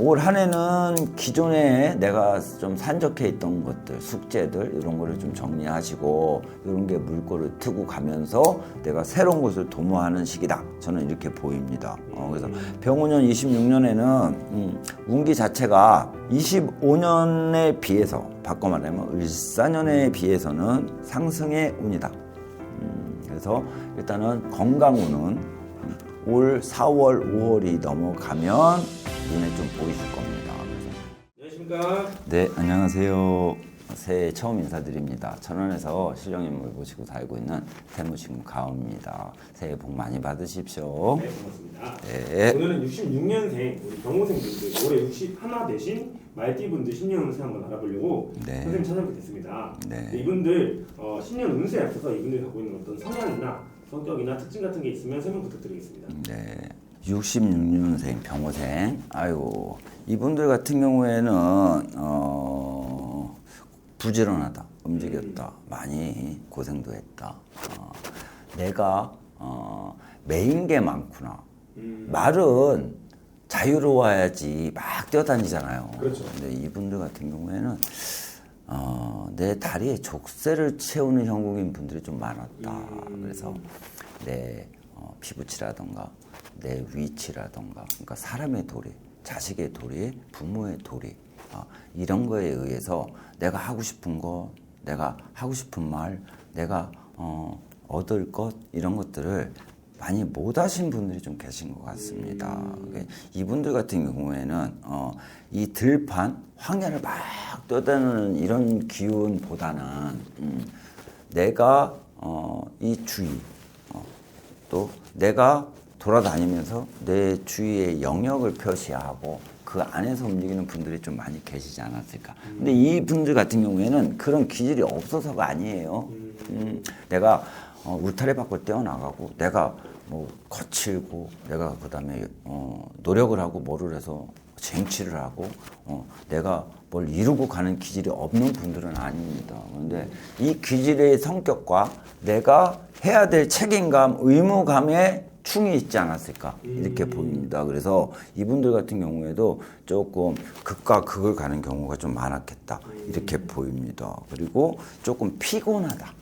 올 한 해는 기존에 내가 좀 산적해 있던 것들, 숙제들 이런 거를 좀 정리하시고 이런 게 물꼬를 트고 가면서 내가 새로운 것을 도모하는 시기다. 저는 이렇게 보입니다. 그래서 병오년 26년에는 운기 자체가 25년에 비해서 바꿔 말하면 을사년에 비해서는 상승의 운이다. 그래서 일단은 건강운은 올 4월, 5월이 넘어가면 눈에 좀 보이실 겁니다. 안녕하십니까? 네, 안녕하세요. 새해 처음 인사드립니다. 천안에서 실령인물 모시고 살고 있는 태무신구 가오입니다. 새해 복 많이 받으십시오. 네, 고맙습니다. 네. 오늘은 66년생 우리 병호생분들 올해 61 되신 말띠분들 신년 운세 한번 알아보려고 네. 선생님 찾아뵙게 됐습니다. 네. 이분들 신년 운세에 앞서서 이분들이 갖고 있는 어떤 성향이나 성격이나 특징 같은 게 있으면 설명 부탁드리겠습니다. 네. 66년생 병호생. 아이고, 이분들 같은 경우에는 부지런하다, 움직였다, 많이 고생도 했다. 내가 메인 게 많구나. 말은 자유로워야지 막 뛰어다니잖아요. 그렇죠. 근데 이분들 같은 경우에는 내 다리에 족쇄를 채우는 형국인 분들이 좀 많았다. 그래서 내 피부치라던가 내 위치라던가, 그러니까 사람의 도리, 자식의 도리, 부모의 도리, 이런 거에 의해서 내가 하고 싶은 거, 내가 하고 싶은 말, 내가 얻을 것, 이런 것들을 많이 못 하신 분들이 좀 계신 것 같습니다. 이분들 같은 경우에는 이 들판, 황야를 막 떠다니는 이런 기운보다는 내가 이 주위, 또 내가 돌아다니면서 내 주위의 영역을 표시하고 그 안에서 움직이는 분들이 좀 많이 계시지 않았을까. 근데 이 분들 같은 경우에는 그런 기질이 없어서가 아니에요. 내가 울타리 밖을 떼어나가고 내가 뭐 거칠고 내가 그다음에 노력을 하고 뭐를 해서 쟁취를 하고 내가 뭘 이루고 가는 기질이 없는 분들은 아닙니다. 그런데 이 기질의 성격과 내가 해야 될 책임감, 의무감에 충이 있지 않았을까 이렇게 보입니다. 그래서 이분들 같은 경우에도 조금 극과 극을 가는 경우가 좀 많았겠다 이렇게 보입니다. 그리고 조금 피곤하다.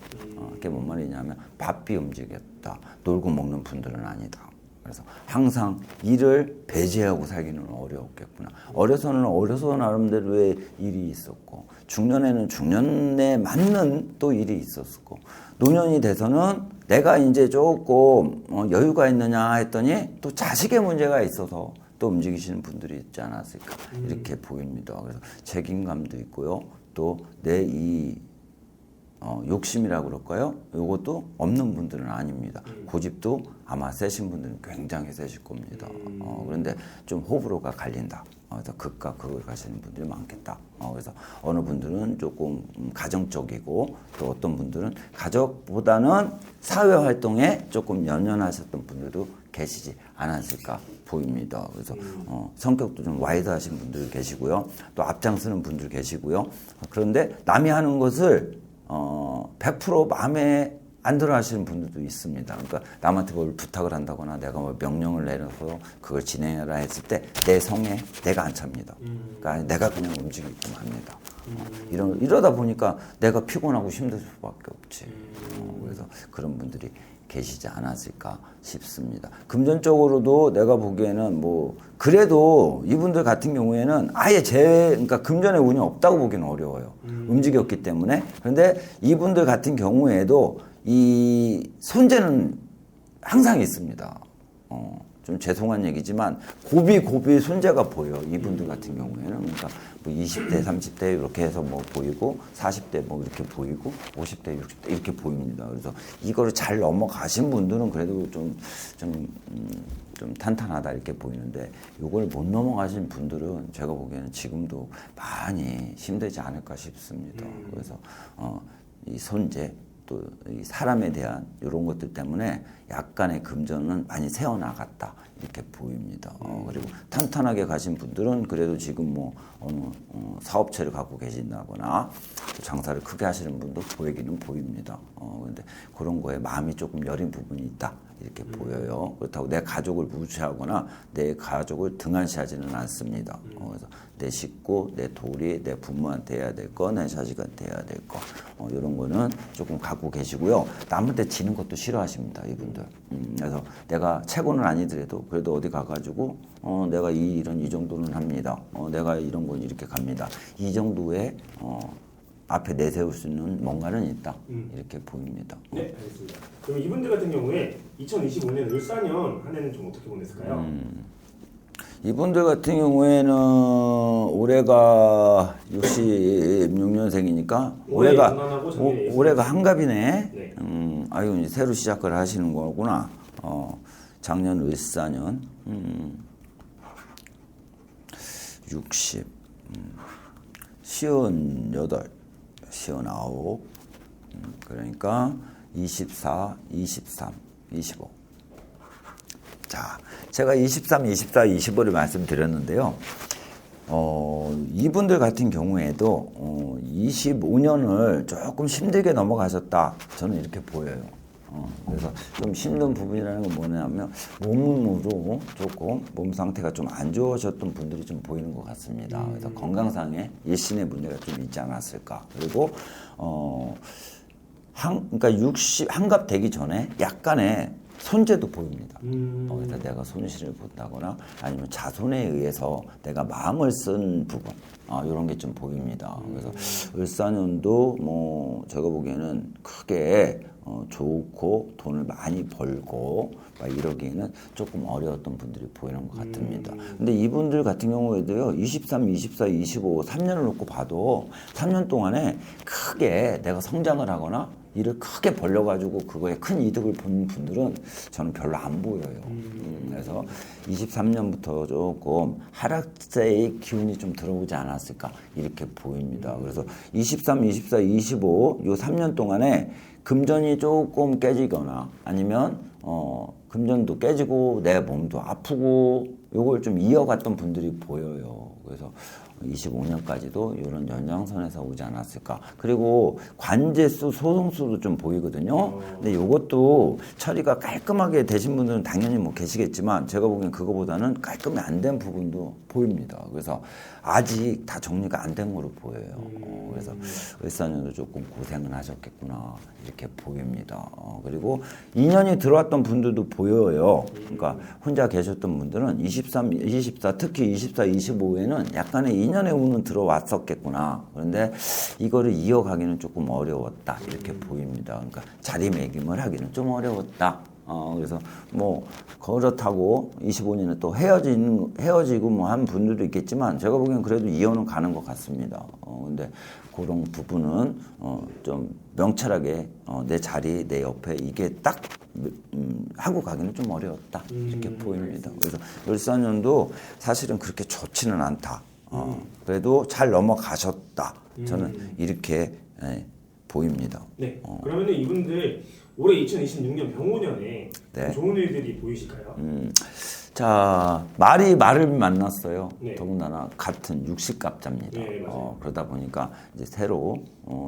그게 뭔 말이냐면 바삐 움직였다. 놀고 먹는 분들은 아니다. 그래서 항상 일을 배제하고 살기는 어려웠겠구나. 어려서 나름대로의 일이 있었고, 중년에는 중년에 맞는 또 일이 있었고, 노년이 돼서는 내가 이제 조금 여유가 있느냐 했더니 또 자식의 문제가 있어서 또 움직이시는 분들이 있지 않았을까 이렇게 보입니다. 그래서 책임감도 있고요. 또 내 이 욕심이라고 그럴까요? 이것도 없는 분들은 아닙니다. 고집도 아마 세신 분들은 굉장히 세실 겁니다. 그런데 좀 호불호가 갈린다. 그래서 극과 극을 가시는 분들이 많겠다. 그래서 어느 분들은 조금 가정적이고 또 어떤 분들은 가족보다는 사회활동에 조금 연연하셨던 분들도 계시지 않았을까 보입니다. 그래서 성격도 좀 와이드하신 분들 계시고요. 또 앞장서는 분들 계시고요. 그런데 남이 하는 것을 100% 마음에 안 들어 하시는 분들도 있습니다. 그러니까 남한테 뭘 부탁을 한다거나 내가 뭐 명령을 내려서 그걸 진행해라 했을 때 내 성에 내가 안 찹니다. 그러니까 내가 그냥 움직이기만 합니다. 이러다 보니까 내가 피곤하고 힘들 수밖에 없지. 그래서 그런 분들이 계시지 않았을까 싶습니다. 금전적으로도 내가 보기에는 뭐 그래도 이분들 같은 경우에는 아예 그러니까 금전의 운이 없다고 보기는 어려워요. 움직였기 때문에. 그런데 이분들 같은 경우에도 이 손재는 항상 있습니다. 좀 죄송한 얘기지만 고비 손재가 보여. 이분들 같은 경우에는. 그러니까 뭐 20대, 30대 이렇게 해서 뭐 보이고 40대 뭐 이렇게 보이고 50대, 60대 이렇게 보입니다. 그래서 이거를 잘 넘어가신 분들은 그래도 좀 탄탄하다 이렇게 보이는데 이걸 못 넘어가신 분들은 제가 보기에는 지금도 많이 힘들지 않을까 싶습니다. 그래서 이 손재 또 이 사람에 대한 이런 것들 때문에 약간의 금전은 많이 새어나갔다 이렇게 보입니다. 그리고 탄탄하게 가신 분들은 그래도 지금 뭐 어느 사업체를 갖고 계신다거나 장사를 크게 하시는 분도 보이기는 보입니다. 그런데 그런 거에 마음이 조금 여린 부분이 있다 이렇게 보여요. 그렇다고 내 가족을 무시하거나 내 가족을 등한시하지는 않습니다. 그래서 내 식구, 내 도리, 내 부모한테 해야 될 거, 내 자식한테 해야 될 거, 이런 거는 조금 갖고 계시고요. 남한테 지는 것도 싫어하십니다, 이분들. 그래서 내가 최고는 아니더라도 그래도 어디 가가지고 내가 이 일은 이 정도는 합니다. 내가 이런 건 이렇게 갑니다. 이 정도의 앞에 내세울 수 있는 뭔가는 있다. 이렇게 보입니다. 네, 알겠습니다. 그럼 이분들 같은 경우에 2025년 을사년 한 해는 좀 어떻게 보냈을까요? 이분들 같은 경우에는 올해가 66년생이니까 올해가 한갑이네. 네. 아유 이제 새로 시작을 하시는 거구나. 작년 을사년 60 58 59 그러니까 24 23 25 자, 제가 23, 24, 25를 말씀드렸는데요. 이분들 같은 경우에도 25년을 조금 힘들게 넘어가셨다. 저는 이렇게 보여요. 그래서 좀 힘든 부분이라는 건 뭐냐면 몸으로 조금 몸 상태가 좀 안 좋으셨던 분들이 좀 보이는 것 같습니다. 그래서 건강상의 일신의 문제가 좀 있지 않았을까. 그리고 그러니까 60 한갑 되기 전에 약간의 손재도 보입니다. 그래서 내가 손실을 본다거나 아니면 자손에 의해서 내가 마음을 쓴 부분 이런 게 좀 보입니다. 그래서 을사년도 뭐 제가 보기에는 크게 좋고 돈을 많이 벌고 막 이러기에는 조금 어려웠던 분들이 보이는 것 같습니다. 근데 이분들 같은 경우에도요, 23, 24, 25, 3년을 놓고 봐도 3년 동안에 크게 내가 성장을 하거나 일을 크게 벌려가지고 그거에 큰 이득을 본 분들은 저는 별로 안 보여요. 그래서 23년부터 조금 하락세의 기운이 좀 들어오지 않았을까 이렇게 보입니다. 그래서 23, 24, 25 요 3년 동안에 금전이 조금 깨지거나 아니면 금전도 깨지고 내 몸도 아프고 요걸 좀 이어갔던 분들이 보여요. 그래서 25년까지도 이런 연장선에서 오지 않았을까. 그리고 관제수, 소송수도 좀 보이거든요. 근데 이것도 처리가 깔끔하게 되신 분들은 당연히 뭐 계시겠지만 제가 보기엔 그거보다는 깔끔히 안 된 부분도 보입니다. 그래서 아직 다 정리가 안 된 거로 보여요. 그래서 을사년도 조금 고생을 하셨겠구나 이렇게 보입니다. 그리고 2년이 들어왔던 분들도 보여요. 그러니까 혼자 계셨던 분들은 23, 24 특히 24, 25에는 약간의 2년의 운은 들어왔었겠구나. 그런데 이거를 이어가기는 조금 어려웠다 이렇게 보입니다. 그러니까 자리매김을 하기는 좀 어려웠다. 그래서 뭐 그렇다고 25년에 또 헤어지고 뭐 한 분들도 있겠지만 제가 보기엔 그래도 이혼은 가는 것 같습니다. 근데 그런 부분은 좀 명철하게 내 자리 내 옆에 이게 딱 하고 가기는 좀 어려웠다 이렇게 보입니다. 그래서 을사년도 사실은 그렇게 좋지는 않다. 그래도 잘 넘어가셨다. 저는 이렇게 보입니다. 네. 그러면은 이분들 올해 2026년 병오년에 네. 좋은 일들이 보이실까요? 자, 말이 말을 만났어요. 네. 더군다나 같은 육식갑자입니다. 네, 맞아요. 그러다 보니까 이제 새로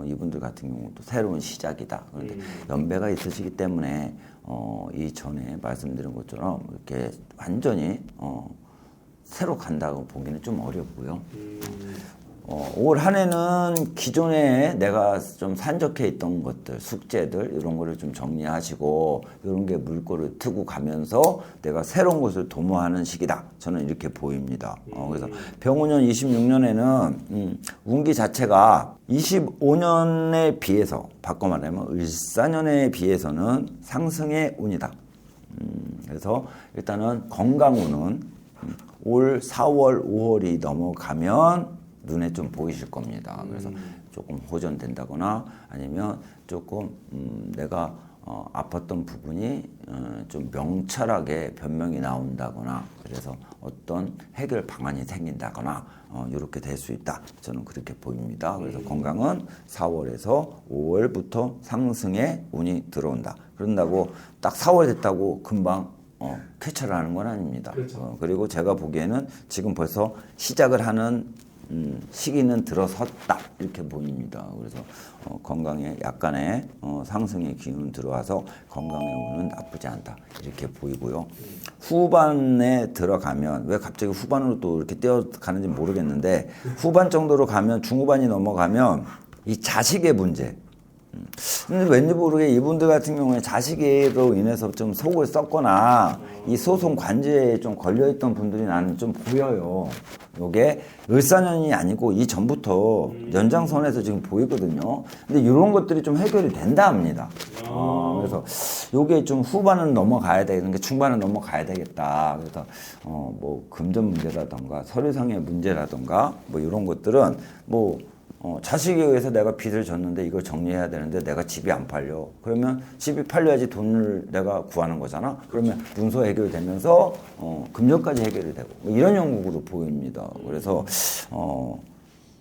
이분들 같은 경우도 새로운 시작이다. 그런데 연배가 있으시기 때문에 이 전에 말씀드린 것처럼 이렇게 완전히 새로 간다고 보기는 좀 어렵고요. 올 한 해는 기존에 내가 좀 산적해 있던 것들, 숙제들 이런 거를 좀 정리하시고 이런 게 물꼬를 트고 가면서 내가 새로운 것을 도모하는 시기다. 저는 이렇게 보입니다. 그래서 병오년 26년에는 운기 자체가 25년에 비해서 바꿔 말하면 을사년에 비해서는 상승의 운이다. 그래서 일단은 건강운은 올 4월, 5월이 넘어가면 눈에 좀 보이실 겁니다. 그래서 조금 호전된다거나 아니면 조금 내가 아팠던 부분이 좀 명철하게 변명이 나온다거나 그래서 어떤 해결 방안이 생긴다거나 이렇게 될 수 있다. 저는 그렇게 보입니다. 그래서 건강은 4월에서 5월부터 상승의 운이 들어온다. 그런다고 딱 4월 됐다고 금방 쾌차를 하는 건 아닙니다. 그렇죠. 그리고 제가 보기에는 지금 벌써 시작을 하는 시기는 들어섰다 이렇게 보입니다. 그래서 건강에 약간의 상승의 기운 들어와서 건강의 운은 나쁘지 않다 이렇게 보이고요. 후반에 들어가면 왜 갑자기 후반으로 또 이렇게 뛰어가는지 모르겠는데 후반 정도로 가면 중후반이 넘어가면 이 자식의 문제. 근데 왠지 모르게 이분들 같은 경우에 자식으로 인해서 좀 속을 썩거나 이 소송 관제에 좀 걸려있던 분들이 나는 좀 보여요. 요게 을사년이 아니고 이 전부터 연장선에서 지금 보이거든요. 근데 이런 것들이 좀 해결이 된다 합니다. 그래서 요게 좀 후반은 넘어가야 되는 게 중반은 넘어가야 되겠다. 그래서 뭐 금전 문제라던가 서류상의 문제라던가 뭐 이런 것들은 뭐 자식에 의해서 내가 빚을 졌는데 이걸 정리해야 되는데 내가 집이 안 팔려. 그러면 집이 팔려야지 돈을 내가 구하는 거잖아. 그러면 문서 해결되면서 금전까지 해결이 되고 뭐 이런 형국으로 보입니다. 그래서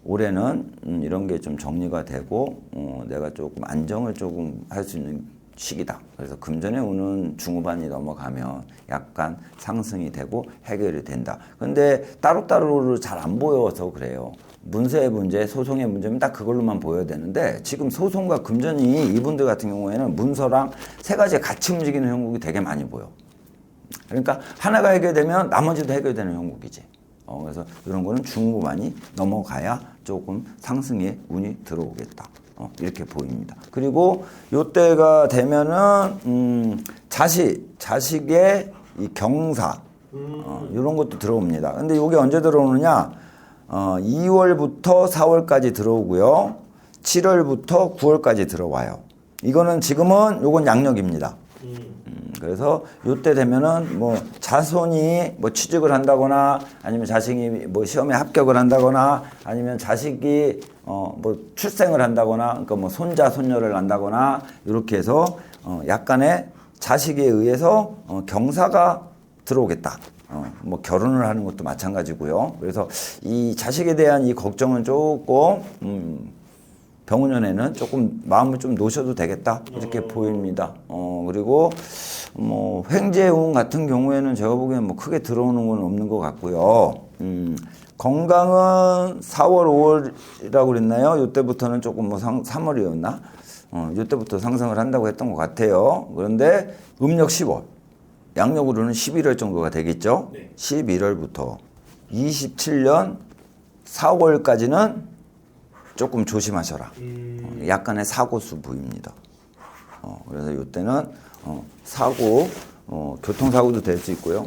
올해는 이런 게 좀 정리가 되고 내가 조금 안정을 조금 할 수 있는 시기다. 그래서 금전의 운은 중후반이 넘어가면 약간 상승이 되고 해결이 된다. 근데 따로따로 잘 안 보여서 그래요. 문서의 문제, 소송의 문제면 딱 그걸로만 보여야 되는데 지금 소송과 금전이 이분들 같은 경우에는 문서랑 세 가지 같이 움직이는 형국이 되게 많이 보여. 그러니까 하나가 해결되면 나머지도 해결되는 형국이지. 그래서 이런 거는 중후반이 넘어가야 조금 상승의 운이 들어오겠다. 이렇게 보입니다. 그리고 요때가 되면은 자식의 이 경사 이런 것도 들어옵니다. 근데 이게 언제 들어오느냐? 2월부터 4월까지 들어오고요. 7월부터 9월까지 들어와요. 이거는 지금은 요건 양력입니다. 그래서 요때 되면은 뭐 자손이 뭐 취직을 한다거나 아니면 자식이 뭐 시험에 합격을 한다거나 아니면 자식이 뭐 출생을 한다거나 그러니까 뭐 손자 손녀를 낳는다거나 이렇게 해서 약간의 자식에 의해서 경사가 들어오겠다. 뭐 결혼을 하는 것도 마찬가지고요. 그래서 이 자식에 대한 이 걱정은 조금 병운년에는 조금 마음을 좀 놓으셔도 되겠다 이렇게 보입니다. 그리고 뭐 횡재운 같은 경우에는 제가 보기엔 뭐 크게 들어오는 건 없는 것 같고요. 건강은 4월, 5월이라고 그랬나요? 이때부터는 조금 뭐 3월이었나? 이때부터 상승을 한다고 했던 것 같아요. 그런데 음력 10월. 양력으로는 11월 정도가 되겠죠. 네. 11월부터 27년 4월까지는 조금 조심하셔라. 약간의 사고수 부입니다. 그래서 이때는 사고, 교통사고도 될 수 있고요.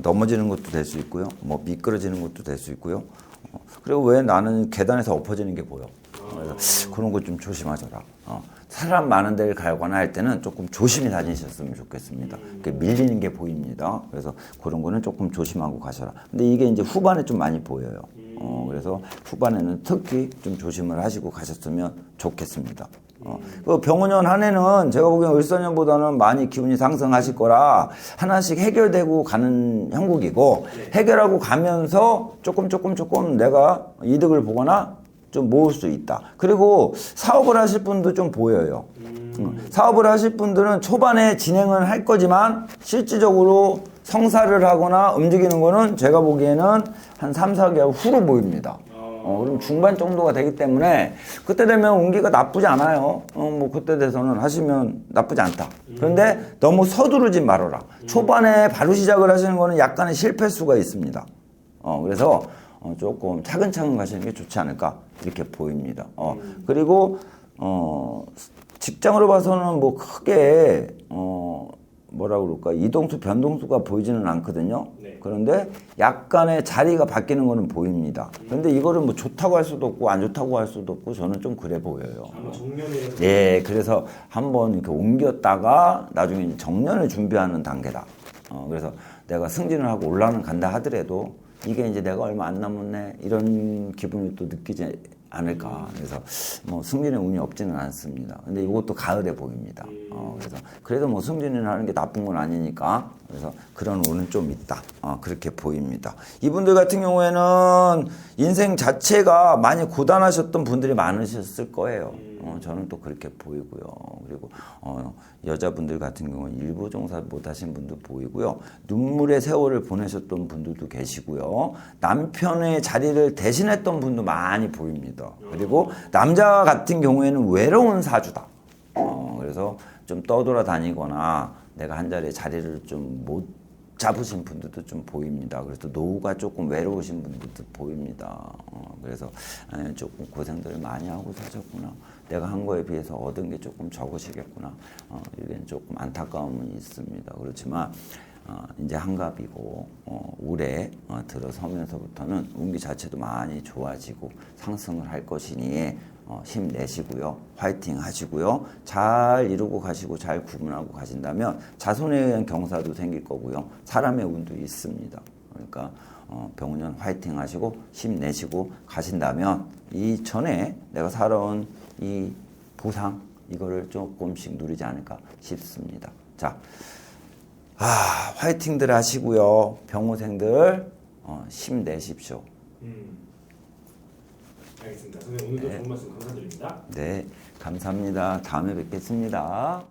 넘어지는 것도 될 수 있고요. 뭐 미끄러지는 것도 될 수 있고요. 그리고 왜 나는 계단에서 엎어지는 게 보여. 그래서 그런 거 좀 조심하셔라. 사람 많은 데를 가거나 할 때는 조금 조심히 다니셨으면 좋겠습니다. 밀리는 게 보입니다. 그래서 그런 거는 조금 조심하고 가셔라. 근데 이게 이제 후반에 좀 많이 보여요. 그래서 후반에는 특히 좀 조심을 하시고 가셨으면 좋겠습니다. 그 병원년 한 해는 제가 보기엔 을사년보다는 많이 기운이 상승하실 거라 하나씩 해결되고 가는 형국이고 해결하고 가면서 조금 내가 이득을 보거나 좀 모을 수 있다. 그리고 사업을 하실 분도 좀 보여요. 사업을 하실 분들은 초반에 진행을 할 거지만 실질적으로 성사를 하거나 움직이는 거는 제가 보기에는 한 3, 4개월 후로 보입니다. 그럼 중반 정도가 되기 때문에 그때 되면 운기가 나쁘지 않아요. 뭐 그때 돼서는 하시면 나쁘지 않다. 그런데 너무 서두르지 말아라. 초반에 바로 시작을 하시는 거는 약간의 실패수가 있습니다. 그래서 조금 차근차근 가시는 게 좋지 않을까 이렇게 보입니다. 그리고 직장으로 봐서는 뭐 크게 뭐라 그럴까 이동수 변동수가 보이지는 않거든요. 네. 그런데 약간의 자리가 바뀌는 거는 보입니다. 그런데 이거를 뭐 좋다고 할 수도 없고 안 좋다고 할 수도 없고 저는 좀 그래 보여요. 아마 정년에 예, 그래서 한번 이렇게 옮겼다가 나중에 정년을 준비하는 단계다. 그래서 내가 승진을 하고 올라는 간다 하더라도 이게 이제 내가 얼마 안 남았네 이런 기분을 또 느끼지 않을까. 그래서 뭐 승진의 운이 없지는 않습니다. 근데 이것도 가을에 보입니다. 그래서 그래도 뭐 승진을 하는 게 나쁜 건 아니니까. 그래서 그런 운은 좀 있다. 그렇게 보입니다. 이분들 같은 경우에는 인생 자체가 많이 고단하셨던 분들이 많으셨을 거예요. 저는 또 그렇게 보이고요. 그리고 여자분들 같은 경우는 일부 종사 못하신 분도 보이고요. 눈물의 세월을 보내셨던 분들도 계시고요. 남편의 자리를 대신했던 분도 많이 보입니다. 그리고 남자 같은 경우에는 외로운 사주다. 그래서 좀 떠돌아다니거나 내가 한 자리에 자리를 좀 못 잡으신 분들도 좀 보입니다. 그래서 노후가 조금 외로우신 분들도 보입니다. 그래서 조금 고생들을 많이 하고 사셨구나. 내가 한 거에 비해서 얻은 게 조금 적으시겠구나. 이게 조금 안타까움은 있습니다. 그렇지만 이제 한갑이고 올해 들어서면서부터는 운기 자체도 많이 좋아지고 상승을 할 것이니 힘내시고요. 화이팅 하시고요. 잘 이루고 가시고 잘 구분하고 가신다면 자손에 의한 경사도 생길 거고요. 사람의 운도 있습니다. 그러니까 병운년 화이팅 하시고 힘내시고 가신다면 이전에 내가 살아온 이 보상 이거를 조금씩 누리지 않을까 싶습니다. 자, 화이팅들 하시고요. 병호생들 힘내십시오. 알겠습니다. 선생님 오늘도 좋은 말씀 감사드립니다. 네, 감사합니다. 다음에 뵙겠습니다.